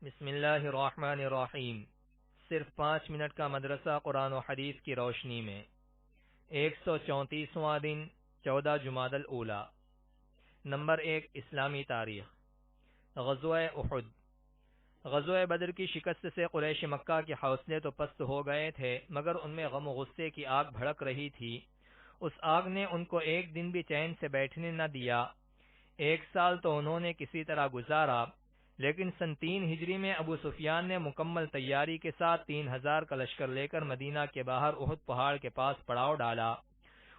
بسم اللہ الرحمن الرحیم۔ صرف 5 منٹ کا مدرسہ قرآن و حدیث کی روشنی میں 134واں دن 14 جمادی الاولی۔ نمبر 1، اسلامی تاریخ۔ غزوہ احد۔ غزوہ بدر کی شکست سے قریش مکہ کے حوصلے تو پست ہو گئے تھے، مگر ان میں غم و غصے کی آگ بھڑک رہی تھی۔ اس آگ نے ان کو ایک دن بھی چین سے بیٹھنے نہ دیا۔ 1 سال تو انہوں نے کسی طرح گزارا، لیکن سن 3 ہجری میں ابو سفیان نے مکمل تیاری کے ساتھ 3000 کا لشکر لے کر مدینہ کے باہر احد پہاڑ کے پاس پڑاؤ ڈالا۔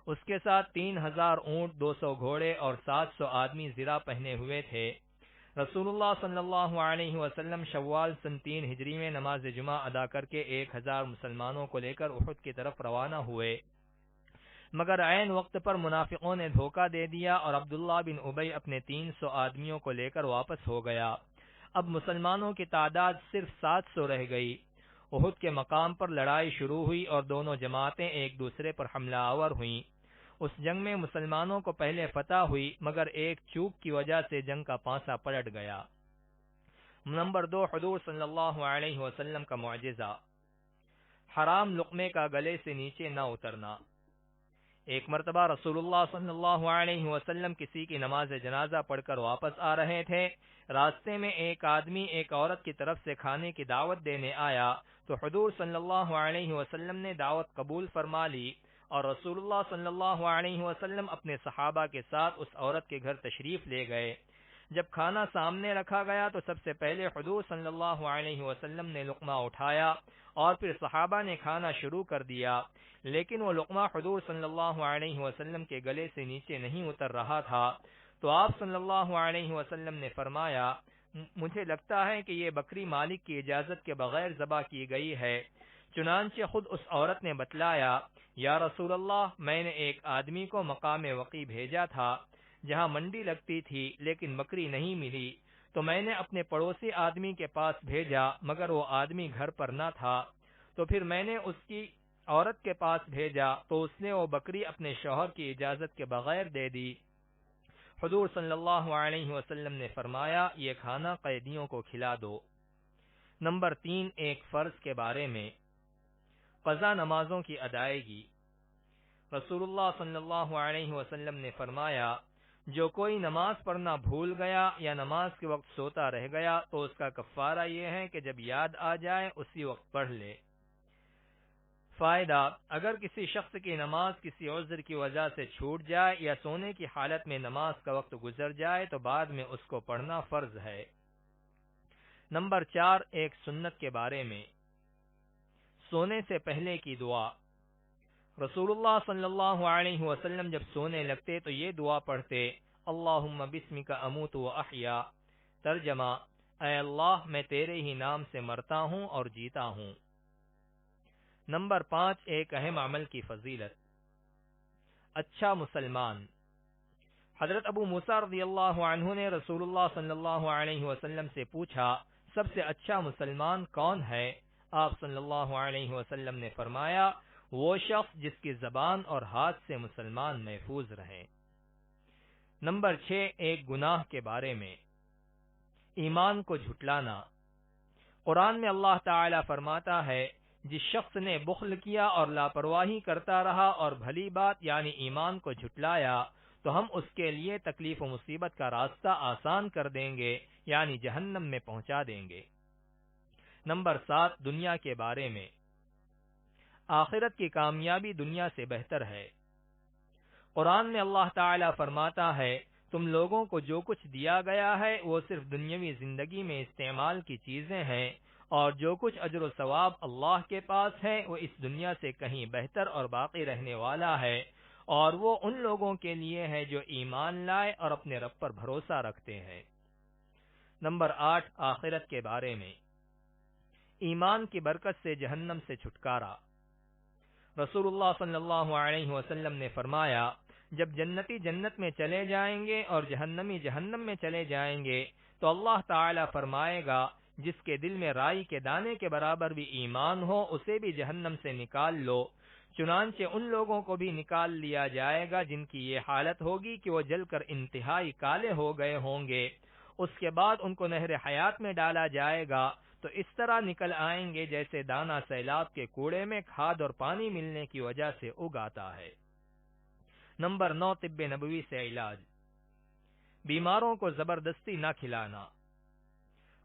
اس کے ساتھ 3000 اونٹ، 200 گھوڑے اور 700 آدمی زرہ پہنے ہوئے تھے۔ رسول اللہ صلی اللہ علیہ وسلم شوال سن 3 ہجری میں نماز جمعہ ادا کر کے 1000 مسلمانوں کو لے کر احد کی طرف روانہ ہوئے، مگر عین وقت پر منافقوں نے دھوکہ دے دیا اور عبداللہ بن ابی اپنے 300 آدمیوں کو لے کر واپس ہو گیا۔ اب مسلمانوں کی تعداد صرف 700 رہ گئی۔ احد کے مقام پر لڑائی شروع ہوئی اور دونوں جماعتیں ایک دوسرے پر حملہ آور ہوئیں۔ اس جنگ میں مسلمانوں کو پہلے فتح ہوئی، مگر ایک چوک کی وجہ سے جنگ کا پانسا پلٹ گیا۔ نمبر 2، حضور صلی اللہ علیہ وسلم کا معجزہ۔ حرام لقمے کا گلے سے نیچے نہ اترنا۔ ایک مرتبہ رسول اللہ صلی اللہ علیہ وسلم کسی کی نماز جنازہ پڑھ کر واپس آ رہے تھے۔ راستے میں ایک آدمی ایک عورت کی طرف سے کھانے کی دعوت دینے آیا، تو حضور صلی اللہ علیہ وسلم نے دعوت قبول فرما لی اور رسول اللہ صلی اللہ علیہ وسلم اپنے صحابہ کے ساتھ اس عورت کے گھر تشریف لے گئے۔ جب کھانا سامنے رکھا گیا تو سب سے پہلے حضور صلی اللہ علیہ وسلم نے لقمہ اٹھایا اور پھر صحابہ نے کھانا شروع کر دیا، لیکن وہ لقمہ حضور صلی اللہ علیہ وسلم کے گلے سے نیچے نہیں اتر رہا تھا۔ تو آپ صلی اللہ علیہ وسلم نے فرمایا، مجھے لگتا ہے کہ یہ بکری مالک کی اجازت کے بغیر ذبح کی گئی ہے۔ چنانچہ خود اس عورت نے بتلایا، یا رسول اللہ، میں نے ایک آدمی کو مقام وقی بھیجا تھا جہاں منڈی لگتی تھی، لیکن بکری نہیں ملی، تو میں نے اپنے پڑوسی آدمی کے پاس بھیجا، مگر وہ آدمی گھر پر نہ تھا، تو پھر میں نے اس کی عورت کے پاس بھیجا تو اس نے وہ بکری اپنے شوہر کی اجازت کے بغیر دے دی۔ حضور صلی اللہ علیہ وسلم نے فرمایا، یہ کھانا قیدیوں کو کھلا دو۔ نمبر 3، ایک فرض کے بارے میں۔ قضا نمازوں کی ادائیگی۔ رسول اللہ صلی اللہ علیہ وسلم نے فرمایا، جو کوئی نماز پڑھنا بھول گیا یا نماز کے وقت سوتا رہ گیا تو اس کا کفارہ یہ ہے کہ جب یاد آ جائے اسی وقت پڑھ لے۔ فائدہ: اگر کسی شخص کی نماز کسی عذر کی وجہ سے چھوٹ جائے یا سونے کی حالت میں نماز کا وقت گزر جائے تو بعد میں اس کو پڑھنا فرض ہے۔ نمبر 4، ایک سنت کے بارے میں۔ سونے سے پہلے کی دعا۔ رسول اللہ صلی اللہ علیہ وسلم جب سونے لگتے تو یہ دعا پڑھتے، اللہم بسمک اموت و احیا۔ ترجمہ: اے اللہ، میں تیرے ہی نام سے مرتا ہوں اور جیتا ہوں۔ نمبر 5، ایک اہم عمل کی فضیلت۔ اچھا مسلمان۔ حضرت ابو موسیٰ رضی اللہ عنہ نے رسول اللہ صلی اللہ علیہ وسلم سے پوچھا، سب سے اچھا مسلمان کون ہے؟ آپ صلی اللہ علیہ وسلم نے فرمایا، وہ شخص جس کی زبان اور ہاتھ سے مسلمان محفوظ رہے۔ نمبر 6، ایک گناہ کے بارے میں۔ ایمان کو جھٹلانا۔ قرآن میں اللہ تعالی فرماتا ہے، جس شخص نے بخل کیا اور لاپرواہی کرتا رہا اور بھلی بات یعنی ایمان کو جھٹلایا تو ہم اس کے لیے تکلیف و مصیبت کا راستہ آسان کر دیں گے، یعنی جہنم میں پہنچا دیں گے۔ نمبر 7، دنیا کے بارے میں۔ آخرت کی کامیابی دنیا سے بہتر ہے۔ قرآن میں اللہ تعالی فرماتا ہے، تم لوگوں کو جو کچھ دیا گیا ہے وہ صرف دنیاوی زندگی میں استعمال کی چیزیں ہیں، اور جو کچھ اجر و ثواب اللہ کے پاس ہے وہ اس دنیا سے کہیں بہتر اور باقی رہنے والا ہے، اور وہ ان لوگوں کے لیے ہے جو ایمان لائے اور اپنے رب پر بھروسہ رکھتے ہیں۔ نمبر 8، آخرت کے بارے میں۔ ایمان کی برکت سے جہنم سے چھٹکارا۔ رسول اللہ صلی اللہ علیہ وسلم نے فرمایا، جب جنتی جنت میں چلے جائیں گے اور جہنمی جہنم میں چلے جائیں گے تو اللہ تعالی فرمائے گا، جس کے دل میں رائی کے دانے کے برابر بھی ایمان ہو اسے بھی جہنم سے نکال لو۔ چنانچہ ان لوگوں کو بھی نکال لیا جائے گا جن کی یہ حالت ہوگی کہ وہ جل کر انتہائی کالے ہو گئے ہوں گے۔ اس کے بعد ان کو نہر حیات میں ڈالا جائے گا تو اس طرح نکل آئیں گے جیسے دانہ سیلاب کے کوڑے میں کھاد اور پانی ملنے کی وجہ سے اگاتا ہے۔ نمبر 9، طب نبوی سے علاج۔ بیماروں کو زبردستی نہ کھلانا۔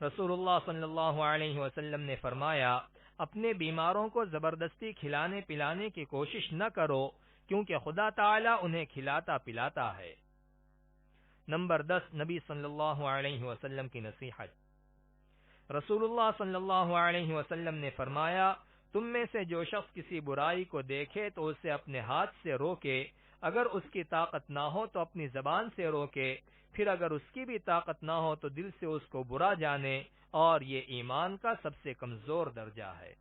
رسول اللہ صلی اللہ علیہ وسلم نے فرمایا، اپنے بیماروں کو زبردستی کھلانے پلانے کی کوشش نہ کرو، کیونکہ خدا تعالی انہیں کھلاتا پلاتا ہے۔ نمبر 10، نبی صلی اللہ علیہ وسلم کی نصیحت۔ رسول اللہ صلی اللہ علیہ وسلم نے فرمایا، تم میں سے جو شخص کسی برائی کو دیکھے تو اسے اپنے ہاتھ سے روکے، اگر اس کی طاقت نہ ہو تو اپنی زبان سے روکے، پھر اگر اس کی بھی طاقت نہ ہو تو دل سے اس کو برا جانے، اور یہ ایمان کا سب سے کمزور درجہ ہے۔